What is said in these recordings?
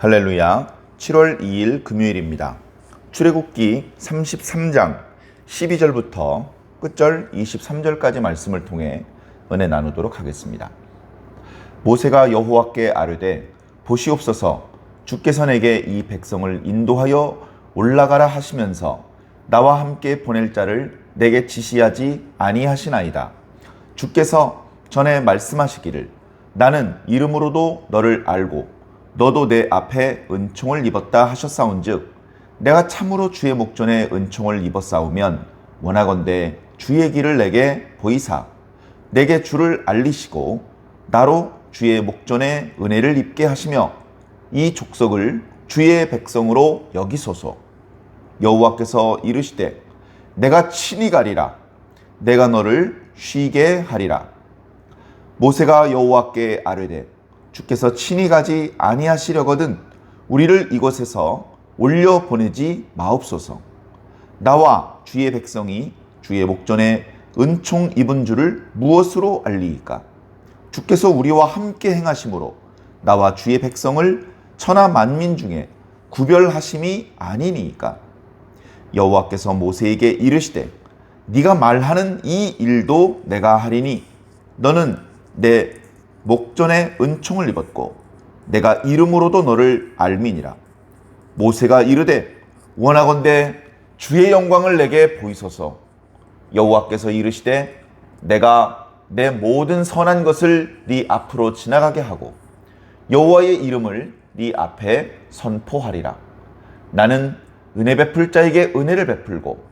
할렐루야. 7월 2일 금요일입니다. 출애굽기 33장 12절부터 끝절 23절까지 말씀을 통해 은혜 나누도록 하겠습니다. 모세가 여호와께 아뢰되 보시옵소서, 주께서 내게 이 백성을 인도하여 올라가라 하시면서 나와 함께 보낼 자를 내게 지시하지 아니하시나이다. 주께서 전에 말씀하시기를 나는 이름으로도 너를 알고 너도 내 앞에 은총을 입었다 하셨사온즉 내가 참으로 주의 목전에 은총을 입었사오면 원하건대 주의 길을 내게 보이사 내게 주를 알리시고 나로 주의 목전에 은혜를 입게 하시며 이 족속을 주의 백성으로 여기소서. 여호와께서 이르시되 내가 친히 가리라. 내가 너를 쉬게 하리라. 모세가 여호와께 아뢰되 주께서 친히 가지 아니하시려거든 우리를 이곳에서 올려 보내지 마옵소서. 나와 주의 백성이 주의 목전에 은총 입은 줄을 무엇으로 알리이까? 주께서 우리와 함께 행하심으로 나와 주의 백성을 천하 만민 중에 구별하심이 아니니이까? 여호와께서 모세에게 이르시되 네가 말하는 이 일도 내가 하리니 너는 내 목전에 은총을 입었고 내가 이름으로도 너를 알미니라. 모세가 이르되 원하건대 주의 영광을 내게 보이소서. 여호와께서 이르시되 내가 내 모든 선한 것을 네 앞으로 지나가게 하고 여호와의 이름을 네 앞에 선포하리라. 나는 은혜 베풀 자에게 은혜를 베풀고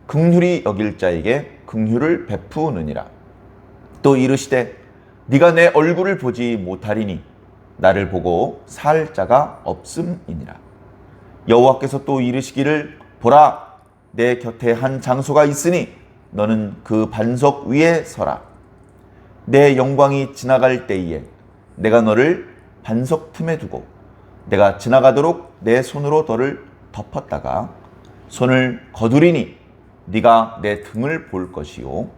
긍휼히 여길 자에게 긍휼을 베푸느니라. 또 이르시되 네가 내 얼굴을 보지 못하리니 나를 보고 살 자가 없음이니라. 여호와께서 또 이르시기를 보라, 내 곁에 한 장소가 있으니 너는 그 반석 위에 서라. 내 영광이 지나갈 때에 내가 너를 반석 틈에 두고 내가 지나가도록 내 손으로 너를 덮었다가 손을 거두리니 네가 내 등을 볼 것이요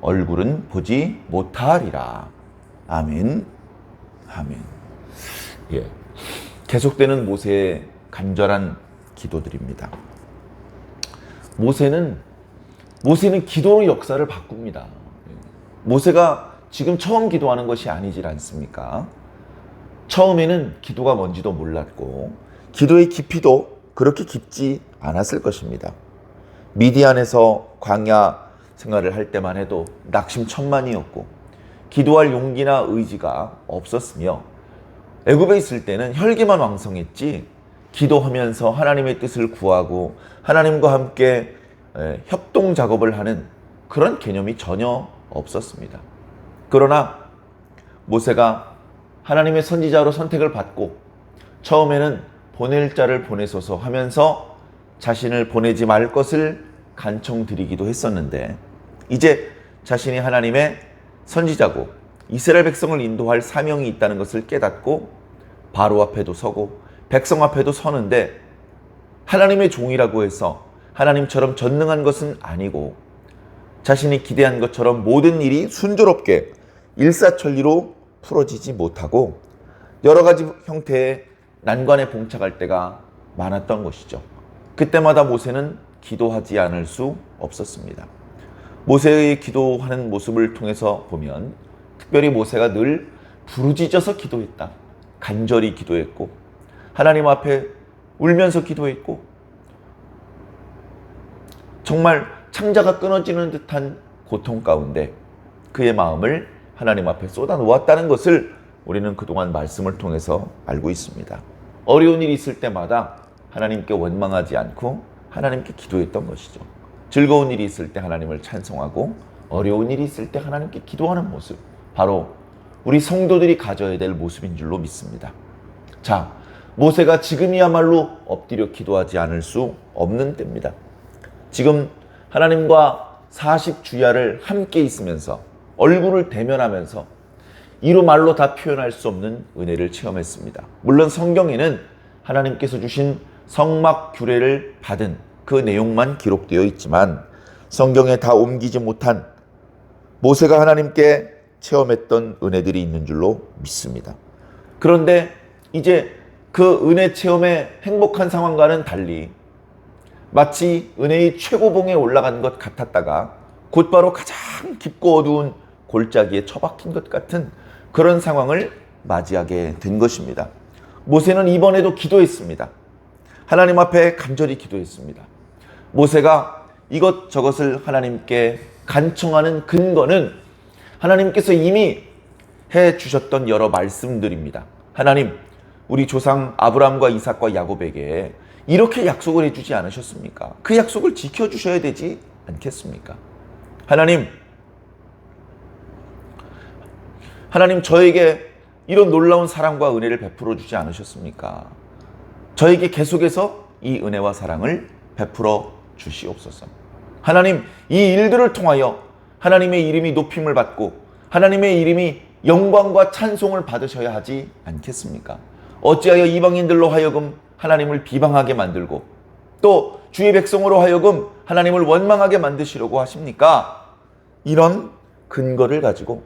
얼굴은 보지 못하리라. 아멘. 아멘. 예. 계속되는 모세의 간절한 기도들입니다. 모세는 기도로 역사를 바꿉니다. 모세가 지금 처음 기도하는 것이 아니지 않습니까? 처음에는 기도가 뭔지도 몰랐고 기도의 깊이도 그렇게 깊지 않았을 것입니다. 미디안에서 광야 생활을 할 때만 해도 낙심천만이었고 기도할 용기나 의지가 없었으며 애굽에 있을 때는 혈기만 왕성했지 기도하면서 하나님의 뜻을 구하고 하나님과 함께 협동 작업을 하는 그런 개념이 전혀 없었습니다. 그러나 모세가 하나님의 선지자로 선택을 받고 처음에는 보낼 자를 보내소서 하면서 자신을 보내지 말 것을 간청드리기도 했었는데 이제 자신이 하나님의 선지자고 이스라엘 백성을 인도할 사명이 있다는 것을 깨닫고 바로 앞에도 서고 백성 앞에도 서는데 하나님의 종이라고 해서 하나님처럼 전능한 것은 아니고 자신이 기대한 것처럼 모든 일이 순조롭게 일사천리로 풀어지지 못하고 여러 가지 형태의 난관에 봉착할 때가 많았던 것이죠. 그때마다 모세는 기도하지 않을 수 없었습니다. 모세의 기도하는 모습을 통해서 보면 특별히 모세가 늘 부르짖어서 기도했다. 간절히 기도했고 하나님 앞에 울면서 기도했고 정말 창자가 끊어지는 듯한 고통 가운데 그의 마음을 하나님 앞에 쏟아놓았다는 것을 우리는 그동안 말씀을 통해서 알고 있습니다. 어려운 일이 있을 때마다 하나님께 원망하지 않고 하나님께 기도했던 것이죠. 즐거운 일이 있을 때 하나님을 찬송하고 어려운 일이 있을 때 하나님께 기도하는 모습, 바로 우리 성도들이 가져야 될 모습인 줄로 믿습니다. 자, 모세가 지금이야말로 엎드려 기도하지 않을 수 없는 때입니다. 지금 하나님과 40주야를 함께 있으면서 얼굴을 대면하면서 이루 말로 다 표현할 수 없는 은혜를 체험했습니다. 물론 성경에는 하나님께서 주신 성막 규례를 받은 그 내용만 기록되어 있지만 성경에 다 옮기지 못한 모세가 하나님께 체험했던 은혜들이 있는 줄로 믿습니다. 그런데 이제 그 은혜 체험의 행복한 상황과는 달리 마치 은혜의 최고봉에 올라간 것 같았다가 곧바로 가장 깊고 어두운 골짜기에 처박힌 것 같은 그런 상황을 맞이하게 된 것입니다. 모세는 이번에도 기도했습니다. 하나님 앞에 간절히 기도했습니다. 모세가 이것저것을 하나님께 간청하는 근거는 하나님께서 이미 해 주셨던 여러 말씀들입니다. 하나님, 우리 조상 아브라함과 이삭과 야곱에게 이렇게 약속을 해주지 않으셨습니까? 그 약속을 지켜주셔야 되지 않겠습니까? 하나님 저에게 이런 놀라운 사랑과 은혜를 베풀어 주지 않으셨습니까? 저에게 계속해서 이 은혜와 사랑을 베풀어 주시옵소서. 하나님, 이 일들을 통하여 하나님의 이름이 높임을 받고 하나님의 이름이 영광과 찬송을 받으셔야 하지 않겠습니까? 어찌하여 이방인들로 하여금 하나님을 비방하게 만들고 또 주의 백성으로 하여금 하나님을 원망하게 만드시려고 하십니까? 이런 근거를 가지고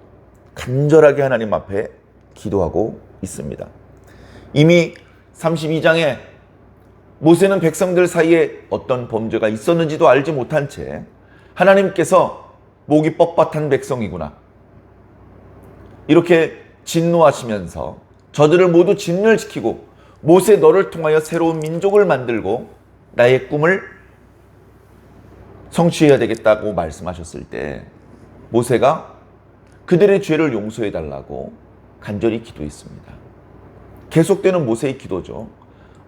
간절하게 하나님 앞에 기도하고 있습니다. 이미 32장에 모세는 백성들 사이에 어떤 범죄가 있었는지도 알지 못한 채 하나님께서 목이 뻣뻣한 백성이구나, 이렇게 진노하시면서 저들을 모두 진멸시키고 모세 너를 통하여 새로운 민족을 만들고 나의 꿈을 성취해야 되겠다고 말씀하셨을 때 모세가 그들의 죄를 용서해 달라고 간절히 기도했습니다. 계속되는 모세의 기도죠.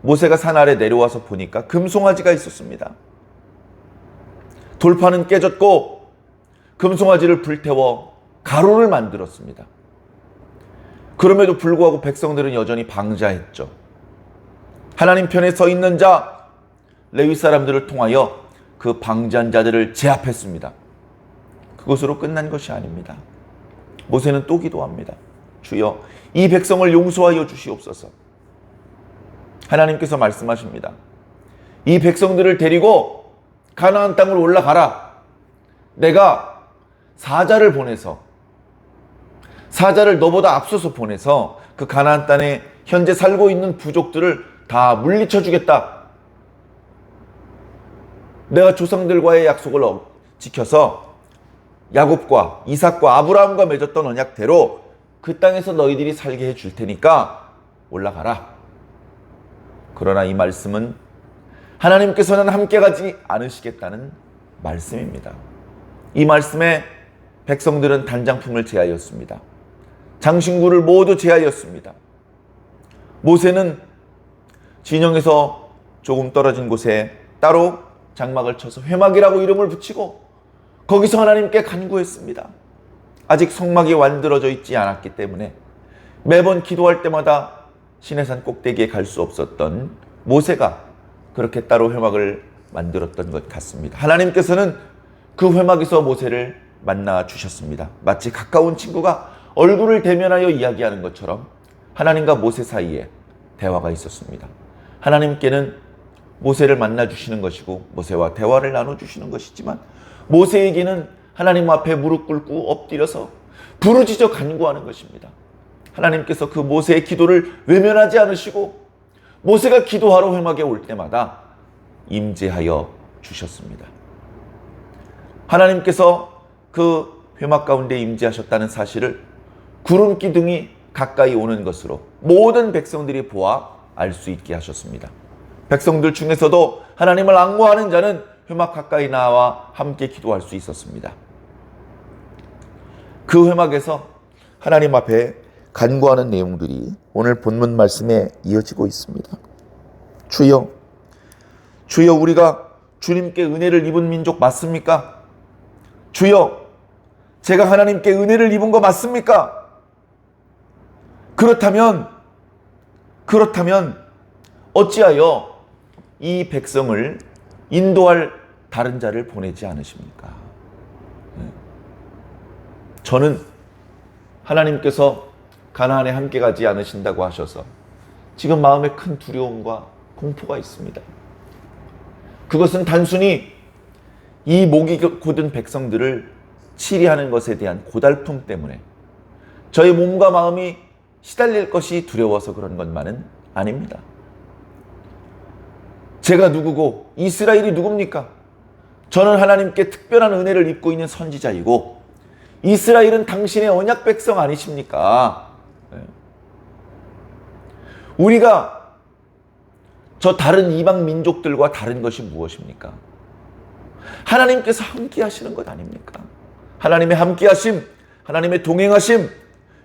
모세가 산 아래 내려와서 보니까 금송아지가 있었습니다. 돌판은 깨졌고 금송아지를 불태워 가루를 만들었습니다. 그럼에도 불구하고 백성들은 여전히 방자했죠. 하나님 편에 서 있는 자 레위 사람들을 통하여 그 방자한 자들을 제압했습니다. 그것으로 끝난 것이 아닙니다. 모세는 또 기도합니다. 주여, 이 백성을 용서하여 주시옵소서. 하나님께서 말씀하십니다. 이 백성들을 데리고 가나안 땅으로 올라가라. 내가 사자를 보내서, 사자를 너보다 앞서서 보내서 그 가나안 땅에 현재 살고 있는 부족들을 다 물리쳐 주겠다. 내가 조상들과의 약속을 지켜서 야곱과 이삭과 아브라함과 맺었던 언약대로 그 땅에서 너희들이 살게 해줄 테니까 올라가라. 그러나 이 말씀은 하나님께서는 함께 가지 않으시겠다는 말씀입니다. 이 말씀에 백성들은 단장품을 제하였습니다. 장신구를 모두 제하였습니다. 모세는 진영에서 조금 떨어진 곳에 따로 장막을 쳐서 회막이라고 이름을 붙이고 거기서 하나님께 간구했습니다. 아직 성막이 만들어져 있지 않았기 때문에 매번 기도할 때마다 시내산 꼭대기에 갈 수 없었던 모세가 그렇게 따로 회막을 만들었던 것 같습니다. 하나님께서는 그 회막에서 모세를 만나 주셨습니다. 마치 가까운 친구가 얼굴을 대면하여 이야기하는 것처럼 하나님과 모세 사이에 대화가 있었습니다. 하나님께는 모세를 만나 주시는 것이고 모세와 대화를 나눠 주시는 것이지만 모세에게는 하나님 앞에 무릎 꿇고 엎드려서 부르짖어 간구하는 것입니다. 하나님께서 그 모세의 기도를 외면하지 않으시고 모세가 기도하러 회막에 올 때마다 임재하여 주셨습니다. 하나님께서 그 회막 가운데 임재하셨다는 사실을 구름 기둥이 가까이 오는 것으로 모든 백성들이 보아 알 수 있게 하셨습니다. 백성들 중에서도 하나님을 앙모하는 자는 회막 가까이 나와 함께 기도할 수 있었습니다. 그 회막에서 하나님 앞에 간구하는 내용들이 오늘 본문 말씀에 이어지고 있습니다. 주여, 주여, 우리가 주님께 은혜를 입은 민족 맞습니까? 주여, 제가 하나님께 은혜를 입은 거 맞습니까? 그렇다면 어찌하여 이 백성을 인도할 다른 자를 보내지 않으십니까? 저는 하나님께서 가나안에 함께 가지 않으신다고 하셔서 지금 마음에 큰 두려움과 공포가 있습니다. 그것은 단순히 이 목이 곧은 백성들을 치리하는 것에 대한 고달픔 때문에 저의 몸과 마음이 시달릴 것이 두려워서 그런 것만은 아닙니다. 제가 누구고 이스라엘이 누굽니까? 저는 하나님께 특별한 은혜를 입고 있는 선지자이고 이스라엘은 당신의 언약 백성 아니십니까? 우리가 저 다른 이방 민족들과 다른 것이 무엇입니까? 하나님께서 함께 하시는 것 아닙니까? 하나님의 함께 하심, 하나님의 동행하심,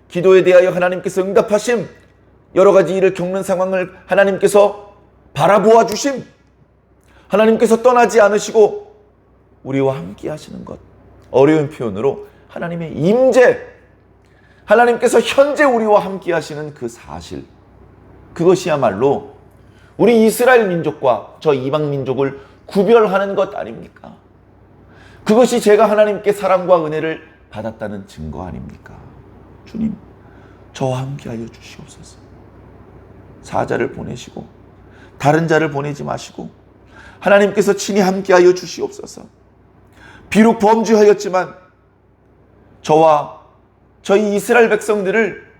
기도에 대하여 하나님께서 응답하심, 여러 가지 일을 겪는 상황을 하나님께서 바라보아 주심, 하나님께서 떠나지 않으시고 우리와 함께 하시는 것. 어려운 표현으로 하나님의 임재, 하나님께서 현재 우리와 함께 하시는 그 사실, 그것이야말로 우리 이스라엘 민족과 저 이방 민족을 구별하는 것 아닙니까? 그것이 제가 하나님께 사랑과 은혜를 받았다는 증거 아닙니까? 주님, 저와 함께하여 주시옵소서. 사자를 보내시고 다른 자를 보내지 마시고 하나님께서 친히 함께하여 주시옵소서. 비록 범죄하였지만 저와 저희 이스라엘 백성들을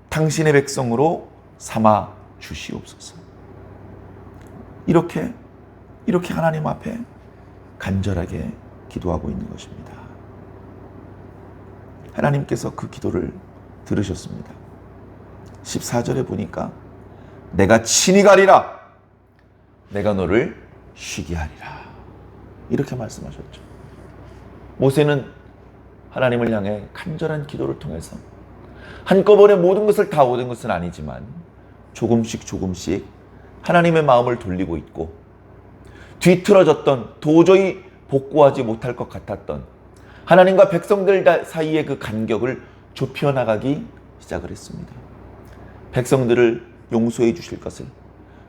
당신의 백성으로 삼아 주시옵소서. 이렇게 하나님 앞에 간절하게 기도하고 있는 것입니다. 하나님께서 그 기도를 들으셨습니다. 14절에 보니까 내가 친히 가리라, 내가 너를 쉬게 하리라, 이렇게 말씀하셨죠. 모세는 하나님을 향해 간절한 기도를 통해서 한꺼번에 모든 것을 다 얻은 것은 아니지만 조금씩 하나님의 마음을 돌리고 있고, 뒤틀어졌던, 도저히 복구하지 못할 것 같았던 하나님과 백성들 사이의 그 간격을 좁혀 나가기 시작을 했습니다. 백성들을 용서해 주실 것을,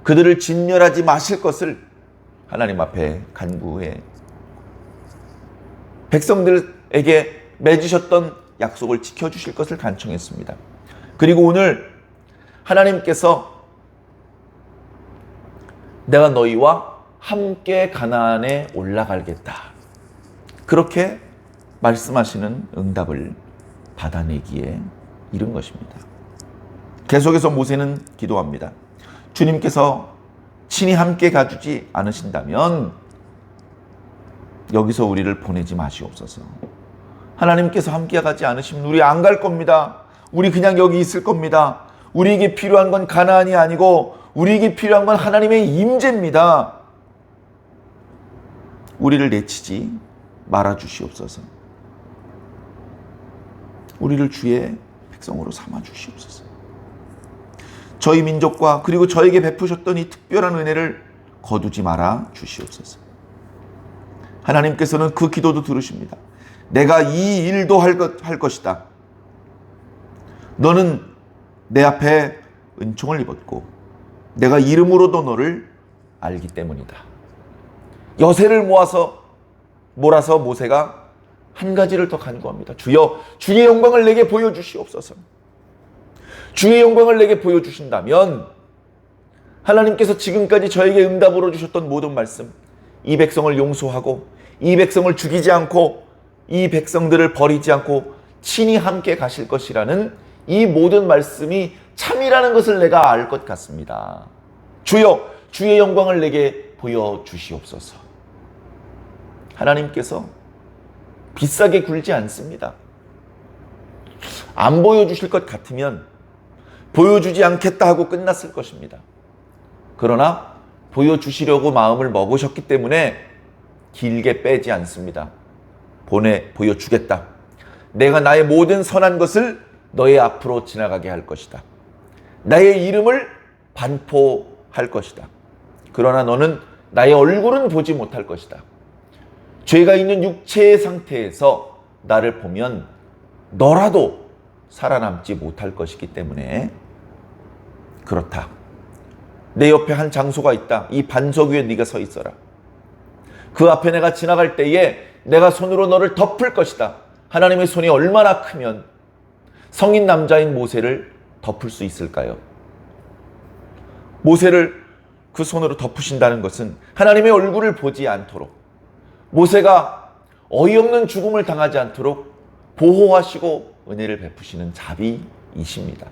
그들을 진멸하지 마실 것을 하나님 앞에 간구해 백성들에게 맺으셨던 약속을 지켜주실 것을 간청했습니다. 그리고 오늘 하나님께서 내가 너희와 함께 가나안에 올라가겠다, 그렇게 말씀하시는 응답을 받아내기에 이른 것입니다. 계속해서 모세는 기도합니다. 주님께서 친히 함께 가주지 않으신다면 여기서 우리를 보내지 마시옵소서. 하나님께서 함께 가지 않으시면 우리 안 갈 겁니다. 우리 그냥 여기 있을 겁니다. 우리에게 필요한 건 가나안이 아니고 우리에게 필요한 건 하나님의 임재입니다. 우리를 내치지 말아 주시옵소서. 우리를 주의 백성으로 삼아 주시옵소서. 저희 민족과 그리고 저에게 베푸셨던 이 특별한 은혜를 거두지 말아 주시옵소서. 하나님께서는 그 기도도 들으십니다. 내가 이 일도 할 것이다. 너는 내 앞에 은총을 입었고 내가 이름으로도 너를 알기 때문이다. 여세를 몰아서 모세가 한 가지를 더 간구합니다. 주여, 주의 영광을 내게 보여주시옵소서. 주의 영광을 내게 보여주신다면 하나님께서 지금까지 저에게 응답으로 주셨던 모든 말씀, 이 백성을 용서하고 이 백성을 죽이지 않고 이 백성들을 버리지 않고 친히 함께 가실 것이라는 이 모든 말씀이 참이라는 것을 내가 알 것 같습니다. 주여, 주의 영광을 내게 보여주시옵소서. 하나님께서 비싸게 굴지 않습니다. 안 보여주실 것 같으면 보여주지 않겠다 하고 끝났을 것입니다. 그러나 보여주시려고 마음을 먹으셨기 때문에 길게 빼지 않습니다. 보여주겠다. 내가 나의 모든 선한 것을 너의 앞으로 지나가게 할 것이다. 나의 이름을 반포할 것이다. 그러나 너는 나의 얼굴은 보지 못할 것이다. 죄가 있는 육체의 상태에서 나를 보면 너라도 살아남지 못할 것이기 때문에 그렇다. 내 옆에 한 장소가 있다. 이 반석 위에 네가 서 있어라. 그 앞에 내가 지나갈 때에 내가 손으로 너를 덮을 것이다. 하나님의 손이 얼마나 크면 성인 남자인 모세를 덮을 수 있을까요? 모세를 그 손으로 덮으신다는 것은 하나님의 얼굴을 보지 않도록, 모세가 어이없는 죽음을 당하지 않도록 보호하시고 은혜를 베푸시는 자비이십니다.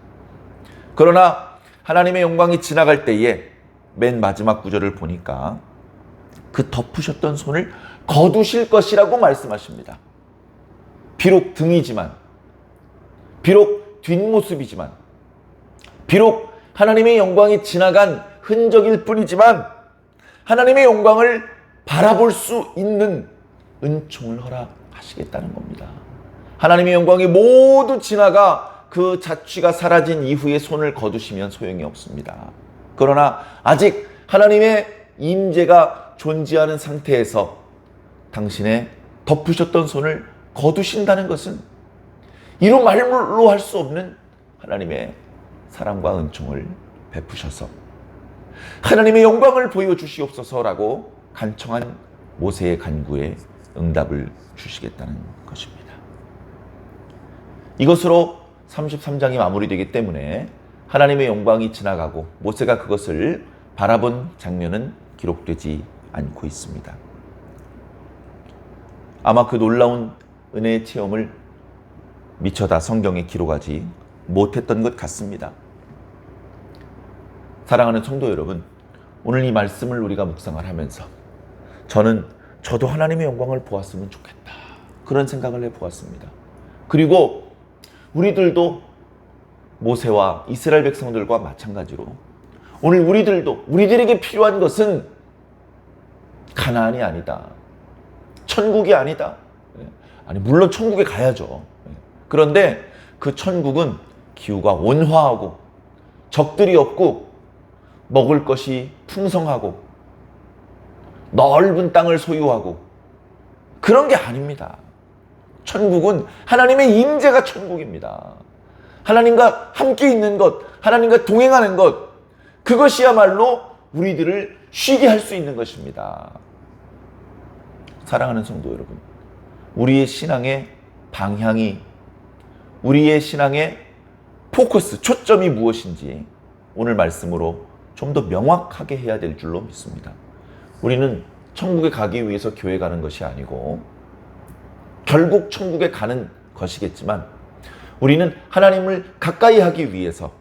그러나 하나님의 영광이 지나갈 때에 맨 마지막 구절을 보니까 그 덮으셨던 손을 거두실 것이라고 말씀하십니다. 비록 등이지만, 비록 뒷모습이지만, 비록 하나님의 영광이 지나간 흔적일 뿐이지만 하나님의 영광을 바라볼 수 있는 은총을 허락하시겠다는 겁니다. 하나님의 영광이 모두 지나가 그 자취가 사라진 이후에 손을 거두시면 소용이 없습니다. 그러나 아직 하나님의 임재가 존재하는 상태에서 당신의 덮으셨던 손을 거두신다는 것은 이루 말로 할 수 없는 하나님의 사랑과 은총을 베푸셔서 하나님의 영광을 보여주시옵소서라고 간청한 모세의 간구에 응답을 주시겠다는 것입니다. 이것으로 33장이 마무리되기 때문에 하나님의 영광이 지나가고 모세가 그것을 바라본 장면은 기록되지 않고 있습니다. 아마 그 놀라운 은혜의 체험을 미처 다 성경에 기록하지 못했던 것 같습니다. 사랑하는 성도 여러분, 오늘 이 말씀을 우리가 묵상을 하면서 저도 하나님의 영광을 보았으면 좋겠다, 그런 생각을 해보았습니다. 그리고 우리들도 모세와 이스라엘 백성들과 마찬가지로 오늘 우리들에게 필요한 것은 가나안이 아니다, 천국이 아니다. 아니, 물론 천국에 가야죠. 그런데 그 천국은 기후가 온화하고 적들이 없고 먹을 것이 풍성하고 넓은 땅을 소유하고 그런 게 아닙니다. 천국은 하나님의 임재가 천국입니다. 하나님과 함께 있는 것, 하나님과 동행하는 것, 그것이야말로 우리들을 쉬게 할 수 있는 것입니다. 사랑하는 성도 여러분, 우리의 신앙의 방향이, 우리의 신앙의 포커스, 초점이 무엇인지 오늘 말씀으로 좀 더 명확하게 해야 될 줄로 믿습니다. 우리는 천국에 가기 위해서 교회 가는 것이 아니고 결국 천국에 가는 것이겠지만 우리는 하나님을 가까이 하기 위해서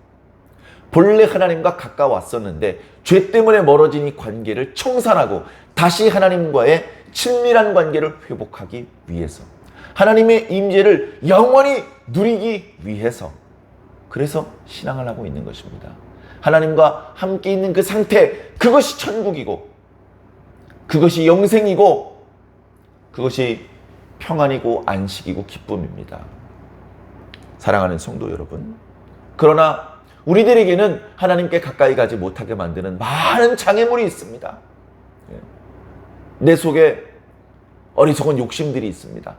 본래 하나님과 가까웠었는데 죄 때문에 멀어진 이 관계를 청산하고 다시 하나님과의 친밀한 관계를 회복하기 위해서, 하나님의 임재를 영원히 누리기 위해서, 그래서 신앙을 하고 있는 것입니다. 하나님과 함께 있는 그 상태, 그것이 천국이고 그것이 영생이고 그것이 평안이고 안식이고 기쁨입니다. 사랑하는 성도 여러분, 그러나 우리들에게는 하나님께 가까이 가지 못하게 만드는 많은 장애물이 있습니다. 내 속에 어리석은 욕심들이 있습니다.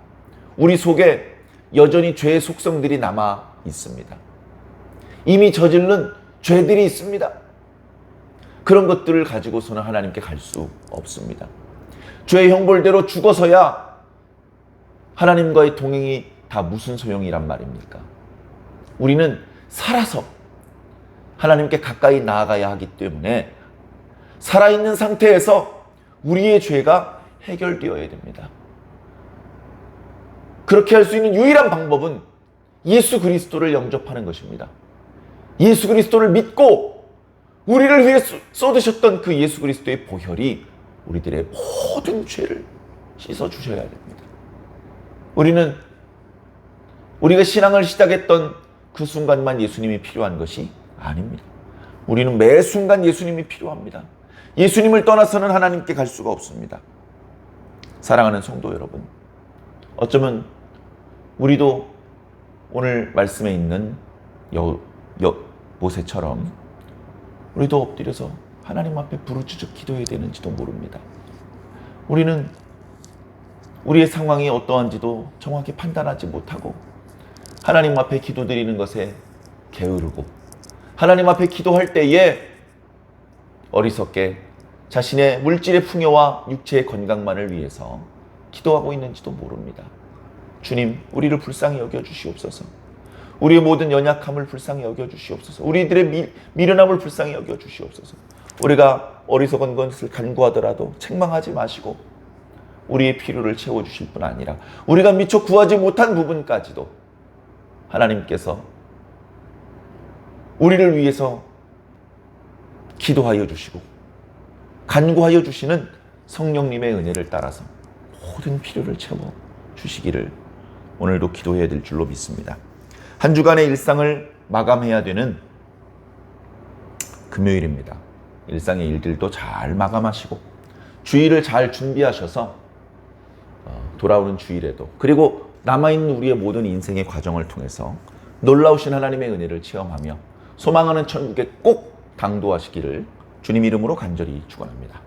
우리 속에 여전히 죄의 속성들이 남아 있습니다. 이미 저지른 죄들이 있습니다. 그런 것들을 가지고서는 하나님께 갈 수 없습니다. 죄의 형벌대로 죽어서야 하나님과의 동행이 다 무슨 소용이란 말입니까? 우리는 살아서 하나님께 가까이 나아가야 하기 때문에 살아있는 상태에서 우리의 죄가 해결되어야 됩니다. 그렇게 할 수 있는 유일한 방법은 예수 그리스도를 영접하는 것입니다. 예수 그리스도를 믿고 우리를 위해 쏟으셨던 그 예수 그리스도의 보혈이 우리들의 모든 죄를 씻어주셔야 됩니다. 우리가 신앙을 시작했던 그 순간만 예수님이 필요한 것이 아닙니다. 우리는 매 순간 예수님이 필요합니다. 예수님을 떠나서는 하나님께 갈 수가 없습니다. 사랑하는 성도 여러분, 어쩌면 우리도 오늘 말씀에 있는 모세처럼 우리도 엎드려서 하나님 앞에 부르짖어 기도해야 되는지도 모릅니다. 우리는 우리의 상황이 어떠한지도 정확히 판단하지 못하고 하나님 앞에 기도드리는 것에 게으르고 하나님 앞에 기도할 때에 어리석게 자신의 물질의 풍요와 육체의 건강만을 위해서 기도하고 있는지도 모릅니다. 주님, 우리를 불쌍히 여겨주시옵소서. 우리의 모든 연약함을 불쌍히 여겨주시옵소서. 우리들의 미련함을 불쌍히 여겨주시옵소서. 우리가 어리석은 것을 간구하더라도 책망하지 마시고 우리의 필요를 채워주실 뿐 아니라 우리가 미처 구하지 못한 부분까지도 하나님께서 우리를 위해서 기도하여 주시고 간구하여 주시는 성령님의 은혜를 따라서 모든 필요를 채워 주시기를 오늘도 기도해야 될 줄로 믿습니다. 한 주간의 일상을 마감해야 되는 금요일입니다. 일상의 일들도 잘 마감하시고 주일을 잘 준비하셔서 돌아오는 주일에도 그리고 남아있는 우리의 모든 인생의 과정을 통해서 놀라우신 하나님의 은혜를 체험하며 소망하는 천국에 꼭 당도하시기를 주님 이름으로 간절히 축원합니다.